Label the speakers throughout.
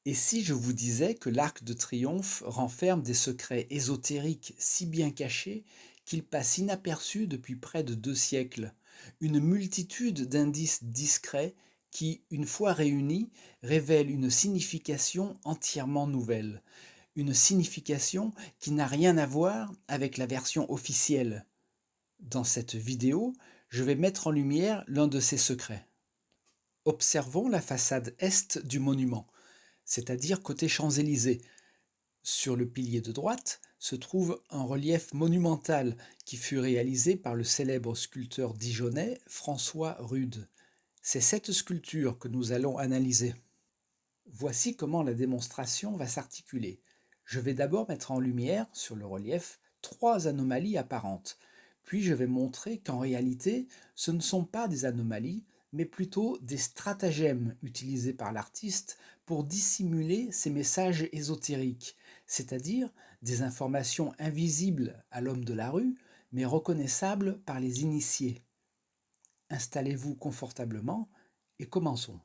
Speaker 1: Et si je vous disais que l'Arc de Triomphe renferme des secrets ésotériques si bien cachés qu'ils passent inaperçus depuis près de 2 siècles, une multitude d'indices discrets qui, une fois réunis, révèlent une signification entièrement nouvelle, une signification qui n'a rien à voir avec la version officielle. Dans cette vidéo, je vais mettre en lumière l'un de ces secrets. Observons la façade est du monument, c'est-à-dire côté Champs-Élysées. Sur le pilier de droite se trouve un relief monumental qui fut réalisé par le célèbre sculpteur dijonnais François Rude. C'est cette sculpture que nous allons analyser. Voici comment la démonstration va s'articuler. Je vais d'abord mettre en lumière, sur le relief, 3 anomalies apparentes. Puis je vais montrer qu'en réalité, ce ne sont pas des anomalies, mais plutôt des stratagèmes utilisés par l'artiste pour dissimuler ses messages ésotériques, c'est-à-dire des informations invisibles à l'homme de la rue, mais reconnaissables par les initiés. Installez-vous confortablement et commençons.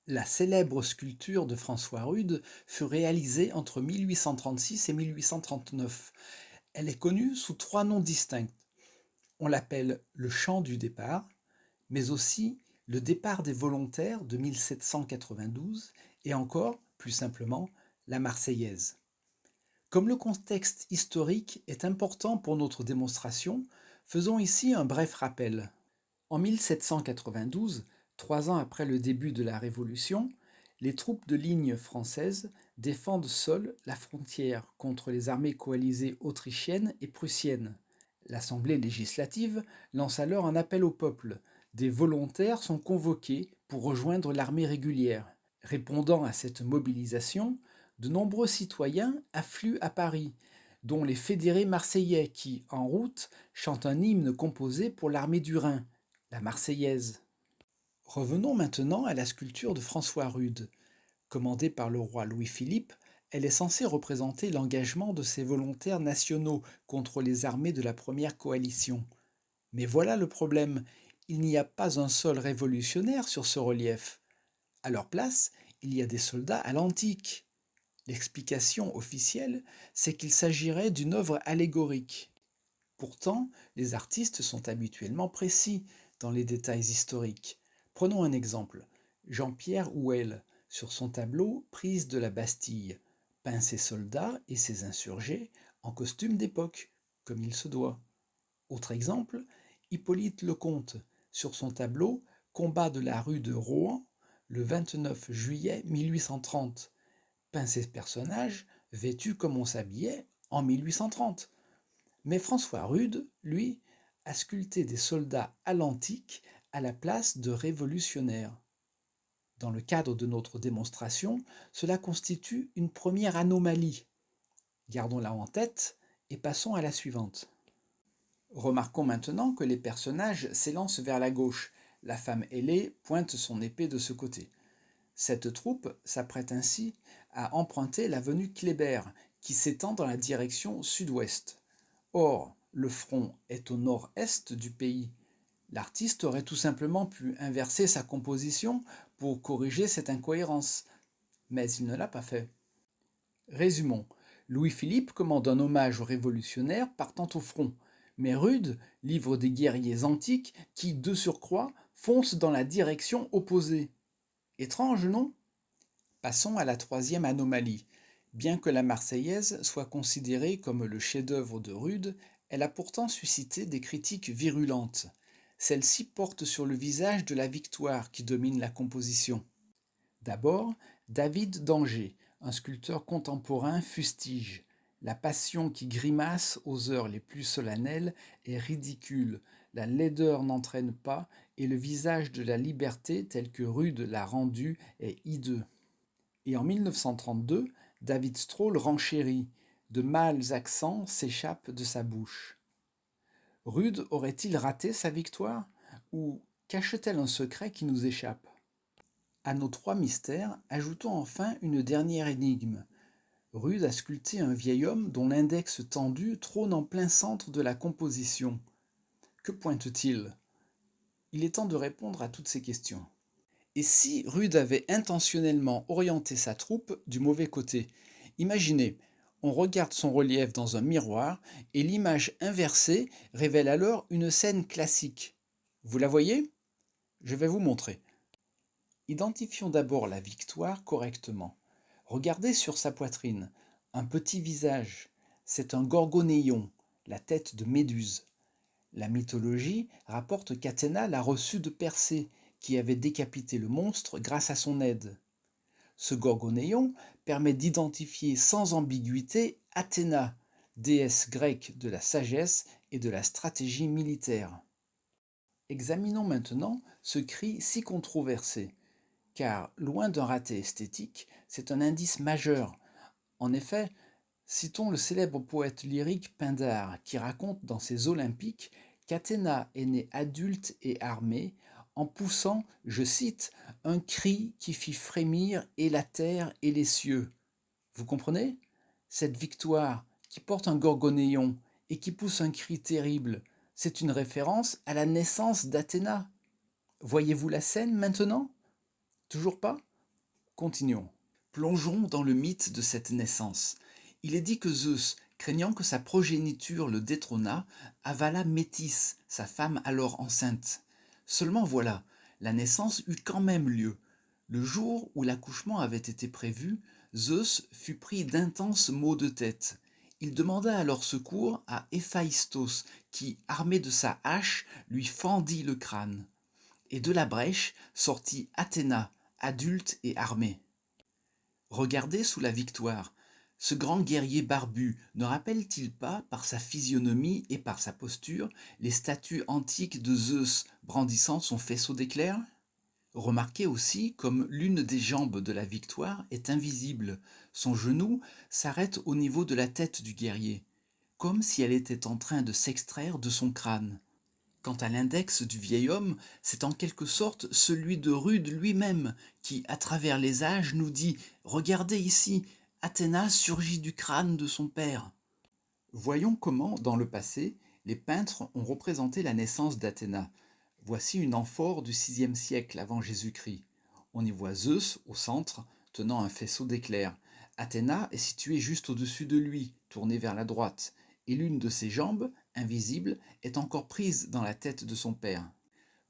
Speaker 1: La célèbre sculpture de François Rude fut réalisée entre 1836 et 1839. Elle est connue sous 3 noms distincts. On l'appelle le Chant du départ, mais aussi le Départ des volontaires de 1792 et encore, plus simplement, la Marseillaise. Comme le contexte historique est important pour notre démonstration, faisons ici un bref rappel. En 1792, 3 ans après le début de la Révolution, les troupes de ligne françaises défendent seules la frontière contre les armées coalisées autrichiennes et prussiennes. L'Assemblée législative lance alors un appel au peuple. Des volontaires sont convoqués pour rejoindre l'armée régulière. Répondant à cette mobilisation, de nombreux citoyens affluent à Paris, dont les fédérés marseillais qui, en route, chantent un hymne composé pour l'armée du Rhin, la Marseillaise. Revenons maintenant à la sculpture de François Rude. Commandée par le roi Louis-Philippe, elle est censée représenter l'engagement de ces volontaires nationaux contre les armées de la première coalition. Mais voilà le problème, il n'y a pas un seul révolutionnaire sur ce relief. À leur place, il y a des soldats à l'antique. L'explication officielle, c'est qu'il s'agirait d'une œuvre allégorique. Pourtant, les artistes sont habituellement précis dans les détails historiques. Prenons un exemple. Jean-Pierre Houel, sur son tableau Prise de la Bastille, peint ses soldats et ses insurgés en costume d'époque, comme il se doit. Autre exemple, Hippolyte Lecomte, sur son tableau Combat de la rue de Rohan, le 29 juillet 1830, peint ses personnages vêtus comme on s'habillait en 1830. Mais François Rude, lui, a sculpté des soldats à l'antique à la place de révolutionnaires. Dans le cadre de notre démonstration, cela constitue une première anomalie. Gardons-la en tête et passons à la suivante. Remarquons maintenant que les personnages s'élancent vers la gauche. La femme ailée pointe son épée de ce côté. Cette troupe s'apprête ainsi à emprunter l'avenue Kléber, qui s'étend dans la direction sud-ouest. Or, le front est au nord-est du pays. L'artiste aurait tout simplement pu inverser sa composition pour corriger cette incohérence, mais il ne l'a pas fait. Résumons. Louis-Philippe commande un hommage aux révolutionnaires partant au front, mais Rude livre des guerriers antiques qui, de surcroît, foncent dans la direction opposée. Étrange, non? Passons à la 3e anomalie. Bien que la Marseillaise soit considérée comme le chef-d'œuvre de Rude, elle a pourtant suscité des critiques virulentes. Celle-ci porte sur le visage de la victoire qui domine la composition. D'abord, David d'Angers, un sculpteur contemporain, fustige. La passion qui grimace aux heures les plus solennelles est ridicule, la laideur n'entraîne pas, et le visage de la liberté tel que Rude l'a rendu est hideux. Et en 1932, David Straul renchérit. De mâles accents s'échappent de sa bouche. Rude aurait-il raté sa victoire? Ou cache-t-elle un secret qui nous échappe? À nos 3 mystères, ajoutons enfin une dernière énigme. Rude a sculpté un vieil homme dont l'index tendu trône en plein centre de la composition. Que pointe-t-il? Il est temps de répondre à toutes ces questions. Et si Rude avait intentionnellement orienté sa troupe du mauvais côté? Imaginez, on regarde son relief dans un miroir et l'image inversée révèle alors une scène classique. Vous la voyez? Je vais vous montrer. Identifions d'abord la victoire correctement. Regardez sur sa poitrine, un petit visage. C'est un gorgonéon, la tête de Méduse. La mythologie rapporte qu'Athéna l'a reçu de Persée, qui avait décapité le monstre grâce à son aide. Ce gorgonéon permet d'identifier sans ambiguïté Athéna, déesse grecque de la sagesse et de la stratégie militaire. Examinons maintenant ce cri si controversé, car loin d'un raté esthétique, c'est un indice majeur. En effet, citons le célèbre poète lyrique Pindare qui raconte dans ses Olympiques qu'Athéna est née adulte et armée en poussant, je cite, un cri qui fit frémir et la terre et les cieux. Vous comprenez? Cette victoire qui porte un gorgonéon et qui pousse un cri terrible, c'est une référence à la naissance d'Athéna. Voyez-vous la scène maintenant? Toujours pas? Continuons. Plongeons dans le mythe de cette naissance. Il est dit que Zeus, craignant que sa progéniture le détrônât, avala Métis, sa femme alors enceinte. Seulement voilà, la naissance eut quand même lieu. Le jour où l'accouchement avait été prévu, Zeus fut pris d'intenses maux de tête. Il demanda alors secours à Héphaïstos, qui, armé de sa hache, lui fendit le crâne. Et de la brèche sortit Athéna, adulte et armée. Regardez sous la victoire. Ce grand guerrier barbu ne rappelle-t-il pas, par sa physionomie et par sa posture, les statues antiques de Zeus brandissant son faisceau d'éclairs? Remarquez aussi comme l'une des jambes de la victoire est invisible. Son genou s'arrête au niveau de la tête du guerrier, comme si elle était en train de s'extraire de son crâne. Quant à l'index du vieil homme, c'est en quelque sorte celui de Rude lui-même, qui, à travers les âges, nous dit « Regardez ici, Athéna surgit du crâne de son père ». Voyons comment, dans le passé, les peintres ont représenté la naissance d'Athéna. Voici une amphore du VIe siècle avant Jésus-Christ. On y voit Zeus, au centre, tenant un faisceau d'éclairs. Athéna est située juste au-dessus de lui, tournée vers la droite, et l'une de ses jambes, invisible, est encore prise dans la tête de son père.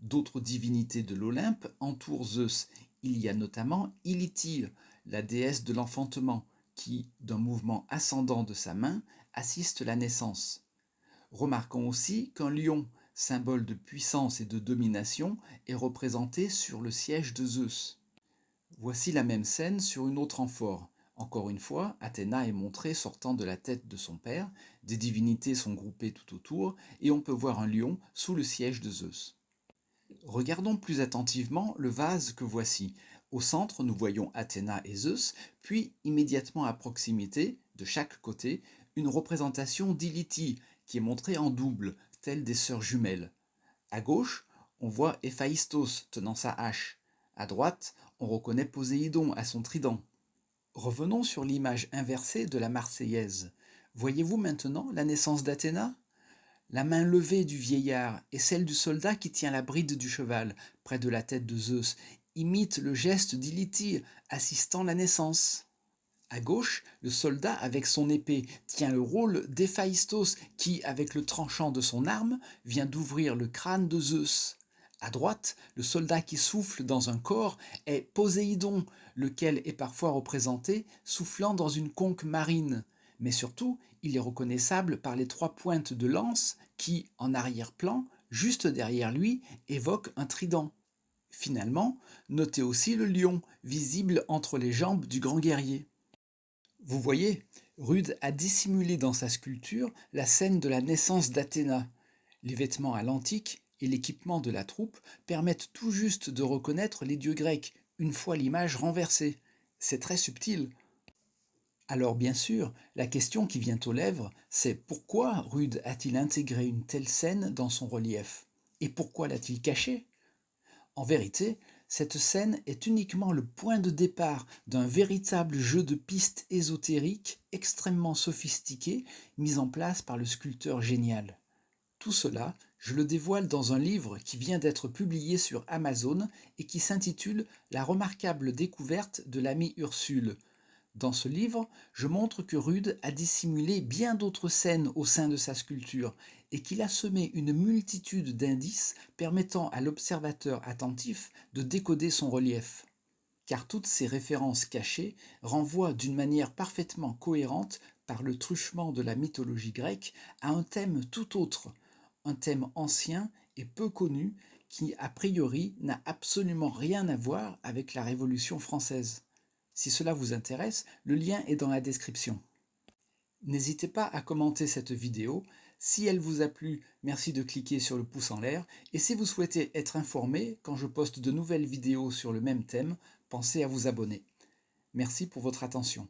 Speaker 1: D'autres divinités de l'Olympe entourent Zeus. Il y a notamment Ilithyie, la déesse de l'enfantement, qui, d'un mouvement ascendant de sa main, assiste la naissance. Remarquons aussi qu'un lion, symbole de puissance et de domination, est représenté sur le siège de Zeus. Voici la même scène sur une autre amphore. Encore une fois, Athéna est montrée sortant de la tête de son père, des divinités sont groupées tout autour, et on peut voir un lion sous le siège de Zeus. Regardons plus attentivement le vase que voici. Au centre, nous voyons Athéna et Zeus, puis immédiatement à proximité, de chaque côté, une représentation d'Ilithyie, qui est montrée en double, telle des sœurs jumelles. À gauche, on voit Héphaïstos tenant sa hache. À droite, on reconnaît Poséidon à son trident. Revenons sur l'image inversée de la Marseillaise. Voyez-vous maintenant la naissance d'Athéna? La main levée du vieillard et celle du soldat qui tient la bride du cheval, près de la tête de Zeus, imitent le geste d'Ilithyie, assistant la naissance. À gauche, le soldat avec son épée tient le rôle d'Héphaïstos qui, avec le tranchant de son arme, vient d'ouvrir le crâne de Zeus. À droite, le soldat qui souffle dans un corps est Poséidon, lequel est parfois représenté soufflant dans une conque marine. Mais surtout, il est reconnaissable par les trois pointes de lance qui, en arrière-plan, juste derrière lui, évoquent un trident. Finalement, notez aussi le lion, visible entre les jambes du grand guerrier. Vous voyez, Rude a dissimulé dans sa sculpture la scène de la naissance d'Athéna. Les vêtements à l'antique et l'équipement de la troupe permettent tout juste de reconnaître les dieux grecs, une fois l'image renversée. C'est très subtil. Alors bien sûr, la question qui vient aux lèvres, c'est pourquoi Rude a-t-il intégré une telle scène dans son relief? Et pourquoi l'a-t-il cachée? En vérité, cette scène est uniquement le point de départ d'un véritable jeu de pistes ésotériques extrêmement sophistiqué mis en place par le sculpteur génial. Tout cela, Je le dévoile dans un livre qui vient d'être publié sur Amazon et qui s'intitule La remarquable découverte de l'amie Ursule. Dans ce livre, je montre que Rude a dissimulé bien d'autres scènes au sein de sa sculpture et qu'il a semé une multitude d'indices permettant à l'observateur attentif de décoder son relief. Car toutes ces références cachées renvoient d'une manière parfaitement cohérente, par le truchement de la mythologie grecque, à un thème tout autre, un thème ancien et peu connu qui, a priori, n'a absolument rien à voir avec la Révolution française. Si cela vous intéresse, le lien est dans la description. N'hésitez pas à commenter cette vidéo. Si elle vous a plu, merci de cliquer sur le pouce en l'air. Et si vous souhaitez être informé quand je poste de nouvelles vidéos sur le même thème, pensez à vous abonner. Merci pour votre attention.